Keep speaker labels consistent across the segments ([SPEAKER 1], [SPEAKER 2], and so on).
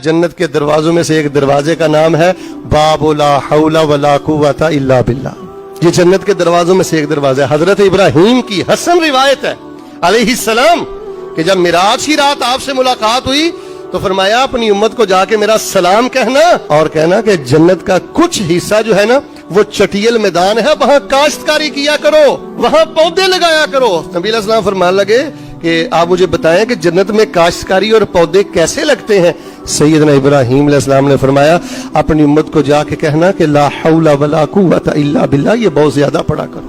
[SPEAKER 1] जन्नत के दरवाजों में से एक दरवाजे का नाम है बाबु ला हौला वला कुव्वता इल्ला बिल्लाह। ये जन्नत के दरवाजों में से एक दरवाजा है। हजरत इब्राहीम की हसन रिवायत है अलैहिस्सलाम कि जब मिराज की रात आपसे मुलाकात हुई तो फरमाया अपनी उम्मत को जाके मेरा सलाम कहना और कहना कि जन्नत का कुछ हिस्सा जो है ना वो चटियल मैदान है, वहां काश्तकारी किया करो, वहां पौधे लगाया करो। नबी अलैहि सलाम फरमाने लगे कि आप मुझे बताएं कि जन्नत में काश्तकारी और पौधे कैसे लगते हैं। सैयदना इब्राहीम अलैहि सलाम ने फरमाया अपनी उम्मत को जाके कहना कि ला हौला वला कुव्वता इल्ला बिल्लाह, ये बहुत ज्यादा पढ़ा करो।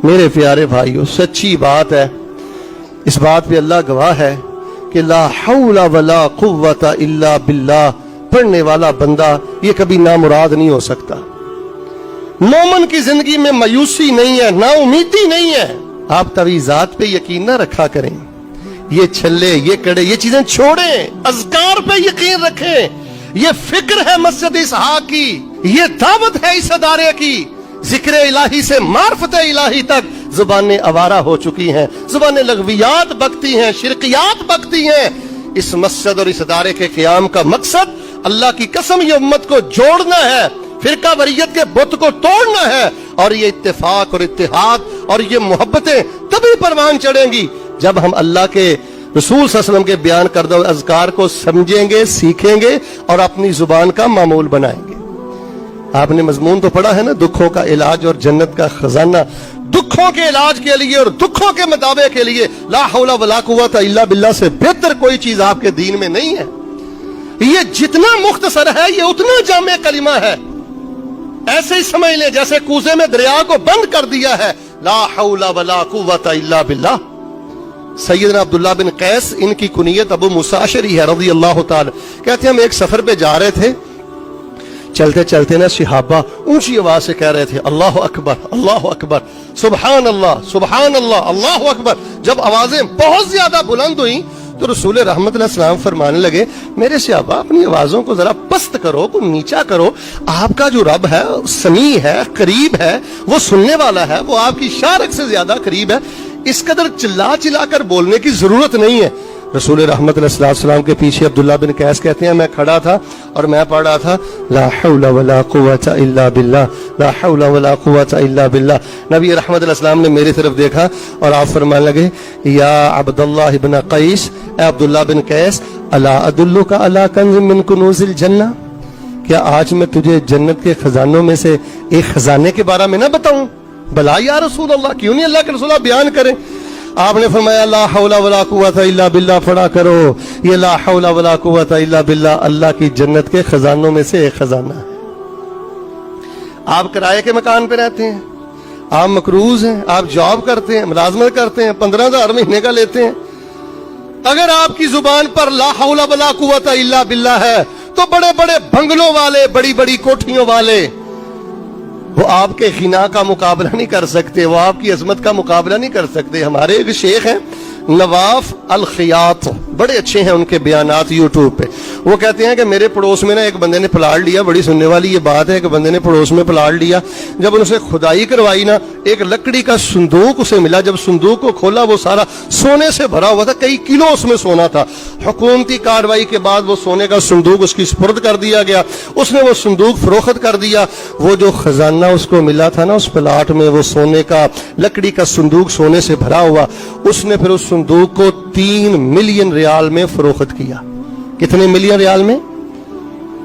[SPEAKER 1] मेरे प्यारे भाइयों, सच्ची बात है, इस बात पे अल्लाह गवाह है कि ला हौला वला कुव्वता इल्ला बिल्लाह पढ़ने वाला बंदा ये कभी नामुराद नहीं हो सकता। मोमन की जिंदगी में मायूसी नहीं है, ना उम्मीदी नहीं है। आप तवीज़ात पे यकीन ना रखा करें, ये छल्ले, ये कड़े, ये चीजें छोड़ें, अज़कार पे यकीन रखें। ये फिक्र है मस्जिद इसहाक की, ये दावत है इस अदारे की। जिक्र इलाही से मार्फत इलाही तक जुबानें आवारा हो चुकी हैं, जुबानें लगवियात बकती हैं, शिरकियात बकती हैं। इस मस्जिद और इस अदारे के क़याम का मकसद अल्लाह की कसम ये उम्मत को जोड़ना है, फिरका वरीयत के बुत को तोड़ना है। और ये इत्तेफाक और इत्तेहाद और ये मोहब्बतें तभी परवान चढ़ेंगी जब हम अल्लाह के रसूल सल्लल्लाहु अलैहि वसल्लम के बयान करदा हुए अज़कार को समझेंगे, सीखेंगे और अपनी जुबान का मामूल बनाएंगे। आपने मजमून तो पढ़ा है ना, दुखों का इलाज और जन्नत का खजाना। दुखों के इलाज के लिए और दुखों के मदावे के लिए ला हौला वला कुव्वता इल्ला बिल्लाह से बेहतर कोई चीज आपके दीन में नहीं है। ये जितना मुख्तसर है ये उतना जामे कलिमा है। ऐसे ही समझ ले जैसे कूजे में दरिया को बंद कर दिया है, ला हौला वला कुव्वता इल्ला बिल्लाह। सैयदना अब्दुल्लाह बिन कैस, इनकी कुनियत अबू मूसा अशरी है रज़ी अल्लाह ताला। कहते हैं हम एक सफर पे जा रहे थे, चलते चलते ना सहाबा ऊंची आवाज से कह रहे थे अल्लाह अकबर, अल्लाह अकबर, सुबहान अल्लाह, सुबहान अल्लाह, अल्लाह अकबर। जब आवाजें बहुत ज्यादा बुलंद हुई तो रसूल रहमत अलैहि सलाम फरमाने लगे मेरे सहाबा अपनी आवाजों को जरा पस्त करो, को नीचा करो। आपका जो रब है समी है, करीब है, वो सुनने वाला है, वो आपकी शारक से ज्यादा करीब है। इस कदर चिल्ला चिल्ला कर बोलने की जरूरत नहीं है। रसूल रहमत अलैहि सलाम के पीछे अब्दुल्लाह बिन कैस कहते हैं मैं खड़ा था और मैं पढ़ रहा था ला हौला वला कुव्वता इल्ला बिल्लाह, ला हौला वला कुव्वता इल्ला बिल्लाह। नबी रहमत अलैहि सलाम ने मेरी तरफ देखा और आप फरमाने लगे या अब्दुल्लाह इब्न कैस, ए अब्दुल्लाह बिन कैस, अला अदुल्लुका अला कंज़ मिन कुनूज़िल जन्नह, क्या आज मैं तुझे जन्नत के खजानों में से एक खजाने के बारे में ना बताऊं? भला या रसूल अल्लाह, क्यों नहीं अल्लाह के रसूल बयान करें। आपने फरमाया ला हौला वला कुव्वता इल्ला बिल्लाह पढ़ा करो। ये ला हौला वला कुव्वता इल्ला बिल्लाह अल्लाह की जन्नत के खजानों में से एक खजाना है। आप किराए के मकान पे रहते हैं, आप मकरूज हैं, आप जॉब करते हैं, मुलाजमत करते हैं, 15,000 महीने का लेते हैं। अगर आपकी जुबान पर ला हौला वला कुव्वता इल्ला बिल्लाह है तो बड़े बड़े बंगलों वाले, बड़ी बड़ी कोठियों वाले वो आपके गिना का मुकाबला नहीं कर सकते, वो आपकी अजमत का मुकाबला नहीं कर सकते। हमारे एक शेख हैं नवाफ अल खियात, बड़े अच्छे हैं उनके बयानात यूट्यूब पे। वो कहते हैं कि मेरे पड़ोस में ना एक बंदे ने प्लाट लिया, बड़ी सुनने वाली ये बात है कि बंदे ने पड़ोस में प्लाट लिया। जब उनसे खुदाई करवाई ना, एक लकड़ी का संदूक उसे मिला। जब संदूक को खोला वो सारा सोने से भरा हुआ था, कई किलो उसमें सोना था। हुकूमती कार्रवाई के बाद वो सोने का संदूक उसकी सुपुर्द कर दिया गया, उसने वो संदूक फरोख्त कर दिया। वो जो खजाना उसको मिला था ना उस प्लाट में, वो सोने का लकड़ी का संदूक सोने से भरा हुआ, उसने फिर उस संदूक को 3 मिलियन रियाल में फरोख्त किया। कितने मिलियन रियाल में?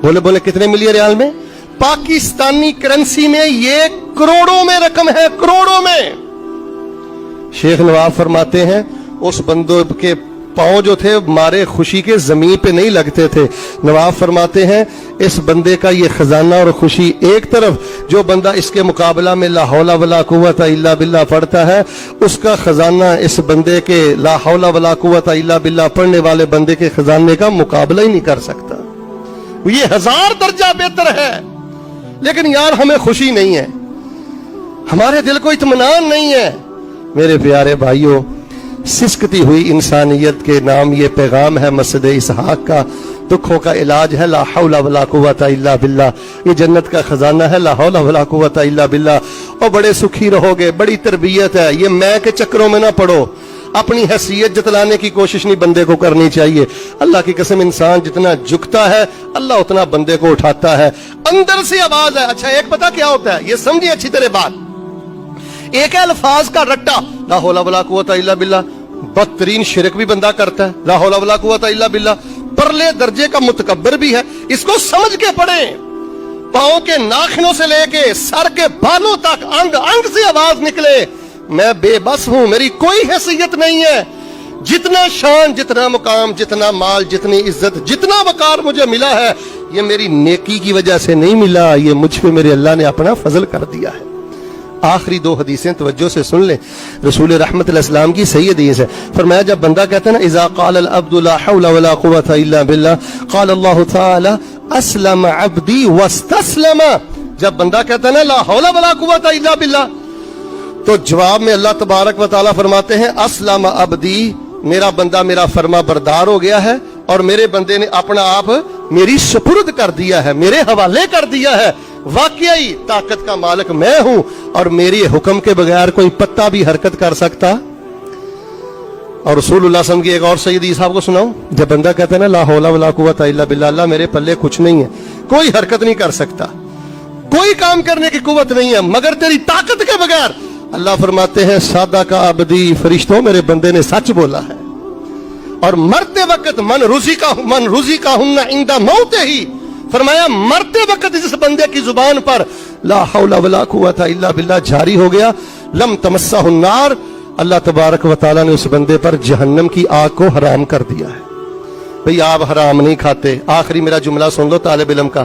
[SPEAKER 1] बोले बोले कितने मिलियन रियाल में? पाकिस्तानी करेंसी में ये करोड़ों में रकम है, करोड़ों में। शेख नवाब फरमाते हैं उस बंदे के पांव जो थे मारे खुशी के जमीन पे नहीं लगते थे। नवाब फरमाते हैं इस बंदे का ये खजाना और खुशी एक तरफ, जो बंदा इसके मुकाबला में ला हौला वला कुव्वता इल्ला बिल्लाह पढ़ता है उसका खजाना इस बंदे के ला हौला वला कुव्वता इल्ला बिल्लाह पढ़ने वाले बंदे के खजाने का मुकाबला ही नहीं कर सकता। ये 1000 दर्जा बेहतर है। लेकिन यार हमें खुशी नहीं है, हमारे दिल को इत्मीनान नहीं है। मेरे प्यारे भाइयों, सिसकती हुई इंसानियत के नाम ये पैगाम है मस्जिद इसहाक का। दुखों का इलाज है ला हौला वला कुव्वता इल्ला बिल्लाह। ये जन्नत का खजाना है ला हौला वला कुव्वता इल्ला बिल्लाह। और बड़े सुखी रहोगे, बड़ी तरबियत है। ये मैं के चक्रों में ना पड़ो। अपनी हैसियत जतलाने की कोशिश नहीं बंदे को करनी चाहिए। अल्लाह की कसम, इंसान जितना झुकता है अल्लाह उतना बंदे को उठाता है। अंदर से आवाज है। अच्छा, एक पता क्या होता है, ये समझिए अच्छी तरह बात। एक है अल्फाज का रट्टा, ला हौला वला कुव्वता इल्ला बिल्लाह, बदतरीन शिरक भी बंदा करता है, ला हौला वला कुव्वता इल्ला बिल्लाह, परले दर्जे का मुतकब्बिर भी है। इसको समझ के पढ़े, पांव के नाखूनों से लेके सर के बालों तक अंग अंग से आवाज निकले, मैं बेबस हूं, मेरी कोई हैसियत नहीं है। जितना शान, जितना मुकाम, जितना माल, जितनी इज्जत, जितना वकार मुझे मिला है, ये मेरी नेकी की वजह से नहीं मिला, ये मुझ पे मेरे अल्लाह ने अपना फजल कर दिया है। आखिरी दो हदीसें तवज्जो से सुन ले, रसूल रहमत अलैहिस्सलाम की सही हदीस है। फरमाया, जब बंदा कहता है ना, इज़ा क़ाल अल अब्दु ला हौला वला कुव्वता इल्ला बिल्लाह, क़ाल अल्लाहु तआला अस्लम अब्दी वस्तस्लम, जब बंदा कहता है ना ला हौला वला कुव्वता इल्ला बिल्लाह, तो जवाब में अल्लाह तबारक व तआला फरमाते हैं, अस्लम अब्दी, मेरा बंदा मेरा फर्मा बरदार हो गया है और मेरे बंदे ने अपना आप मेरी सुपुर्द कर दिया है, मेरे हवाले कर दिया है। वाकई ताकत का मालिक मैं हूं और मेरे हुक्म के बगैर कोई पत्ता भी हरकत कर सकता। और रसूलुल्लाह सल्लल्लाहु अलैहि वसल्लम की एक और सही हदीस आपको सुनाऊं, जब बंदा कहता है ना ला हौला वला कुव्वता इल्ला बिल्लाह, अल्लाह मेरे पल्ले कुछ नहीं है, कोई हरकत नहीं कर सकता, कोई काम करने की कुव्वत नहीं है मगर तेरी ताकत के बगैर, अल्लाह फरमाते हैं, सादा का अब्दी, फरिश्तों मेरे बंदे ने सच बोला है। और मरते वक्त मन रुजी का हुन्ना इंदा मौत ही, फरमाया मरते वक्त जिस बंदे की जुबान पर ला हौला वला कुव्वता इल्ला बिल्लाह जारी हो गया, लम तमस्सहु नार, अल्लाह तबारक व तआला ने उस बंदे पर जहन्नम की आग को हराम कर दिया है। भाई आप हराम नहीं खाते, आखिरी मेरा जुमला सुन लो तालिब इल्म का,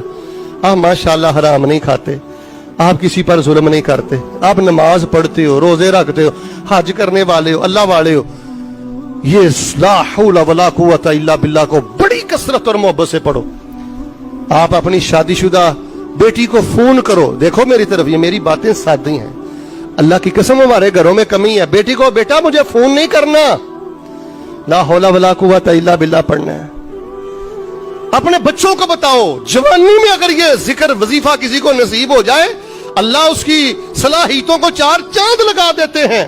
[SPEAKER 1] आप माशाअल्लाह हराम नहीं खाते, आप किसी पर जुल्म नहीं करते, आप नमाज पढ़ते हो, रोजे रखते हो, हज करने वाले हो, अल्लाह वाले हो, ये ला हौला वला कुव्वता इल्ला बिल्लाह को बड़ी कसरत और मोहब्बत से पढ़ो। आप अपनी शादीशुदा बेटी को फोन करो, देखो मेरी तरफ, ये मेरी बातें सादी हैं, अल्लाह की कसम हमारे घरों में कमी है, बेटी को बेटा मुझे फोन नहीं करना, ला हौला वला कुव्वता इल्ला बिल्लाह पढ़ना है। अपने बच्चों को बताओ, जवानी में अगर ये जिक्र वजीफा किसी को नसीब हो जाए, अल्लाह उसकी सलाहियतों को चार चांद लगा देते हैं।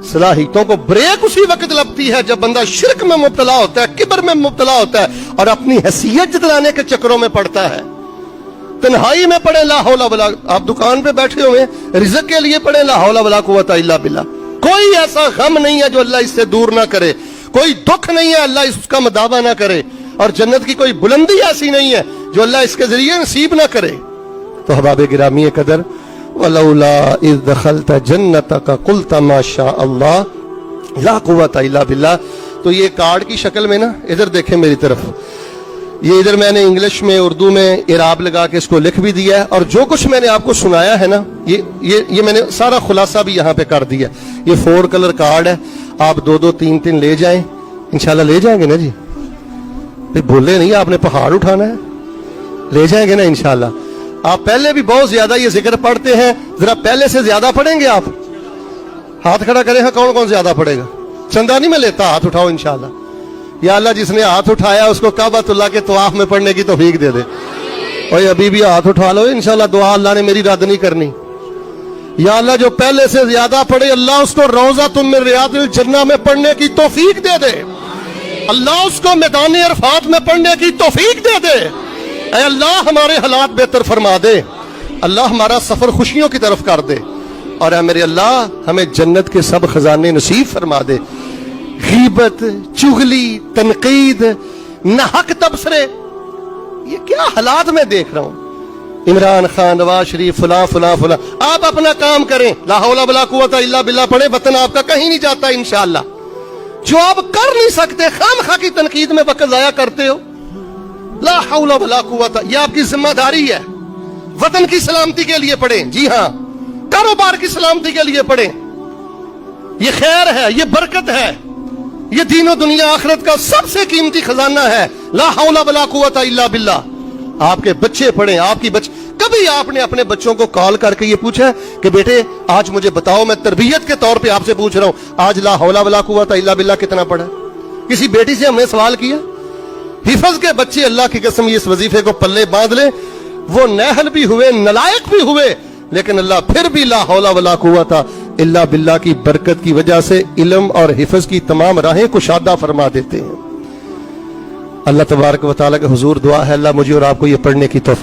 [SPEAKER 1] सलाहियतों को ब्रेक उसी वक्त लगती है जब बंदा शिरक में मुब्तला होता है, किब्र में मुब्तला होता है और अपनी हैसियत जतलाने के चक्करों में पड़ता है। तन्हाई में पढ़े ला हौला वला, आप दुकान पे बैठे हुए रिज़्क़ के लिए पढ़े ला हौला वला कुव्वता इल्ला बिल्लाह, कोई ऐसा गम नहीं है जो अल्लाह इससे दूर ना करे, कोई दुख नहीं है अल्लाह उसका मदावा ना करे, और जन्नत की कोई बुलंदी ऐसी नहीं है जो अल्लाह इसके जरिए नसीब ना करे। तो हबाब गिरामी कदर, वलौला इज़ दखलत जन्नतक कुल्त मा शा अल्लाह ला कुव्वता इल्ला बिल्लाह। तो ये कार्ड की शक्ल में ना, इधर देखें मेरी तरफ, ये इधर मैंने इंग्लिश में उर्दू में इराब लगा के इसको लिख भी दिया है, और जो कुछ मैंने आपको सुनाया है ना, ये मैंने सारा खुलासा भी यहाँ पे कर दिया। ये 4 कलर कार्ड है, आप 2-2 3-3 ले जाएं, इंशाल्लाह ले जाएंगे ना जी, बोले नहीं आपने पहाड़ उठाना है, ले जाएंगे ना इंशाल्लाह। आप पहले भी बहुत ज्यादा ये जिक्र पढ़ते हैं, जरा पहले से ज्यादा पढ़ेंगे आप, हाथ खड़ा करें, हाँ कौन कौन ज्यादा पढ़ेगा, चंदा नहीं मैं लेता, हाथ उठाओ इंशाल्लाह। या अल्लाह जिसने हाथ उठाया उसको काबतुल्लाह के तवाफ में पढ़ने की तौफीक दे दे। और अभी भी हाथ उठा लो इंशाल्लाह, दुआ अल्लाह ने मेरी रद्द नहीं करनी। या अल्लाह जो पहले से ज्यादा पढ़े अल्लाह उसको रौज़ातुन मिन रियादिल जन्नह में पढ़ने की तौफीक दे दे, अल्लाह उसको मैदान अरफात में पढ़ने की तौफीक दे दे। ऐ अल्लाह हमारे हालात बेहतर फरमा दे, अल्लाह हमारा सफर खुशियों की तरफ कर दे, और ऐ मेरे अल्लाह हमें जन्नत के सब खजाने नसीब फरमा दे। गीबत, चुगली, तनकीद, नाहक तबसरे, ये क्या हालात में देख रहा हूं। इमरान खान, नवाज शरीफ, फला फला फला, आप अपना काम करें, ला हौला वला कुव्वता इल्ला बिल्लाह पढ़े, वतन आपका कहीं नहीं जाता इंशाअल्लाह। जो आप कर नहीं सकते खामखा की तनकीद में वक्त जाया करते हो, ला हौला वला कुव्वता, यह आपकी जिम्मेदारी है। वतन की सलामती के लिए पढ़ें, जी हाँ, कारोबार की सलामती के लिए पढ़ें, ये खैर है, ये बरकत है, ये दीनो दुनिया आखिरत का सबसे कीमती खजाना है। ला हौला वला कुव्वता इल्ला बिल्लाह। आपके बच्चे पढ़ें, आपकी बच्चे, कभी आपने अपने बच्चों को कॉल करके ये पूछा कि बेटे आज मुझे बताओ, मैं तरबियत के तौर पे आपसे पूछ रहा हूं, आज ला हौला वला कुव्वता इल्ला बिल्लाह कितना पढ़ा? किसी बेटी से हमने सवाल किया? हिफज के बच्चे अल्लाह की कसम इस वजीफे को पल्ले बांध ले, वो नहल भी हुए, नलायक भी हुए, लेकिन अल्लाह फिर भी ला हौला वला कुव्वता इल्ला बिल्ला की बरकत की वजह से इल्म और हिफ्ज की तमाम राहें कुशादा फरमा देते हैं। अल्लाह तबारक व तआला के हुजूर दुआ है, अल्लाह मुझे और आपको ये पढ़ने की तौफीक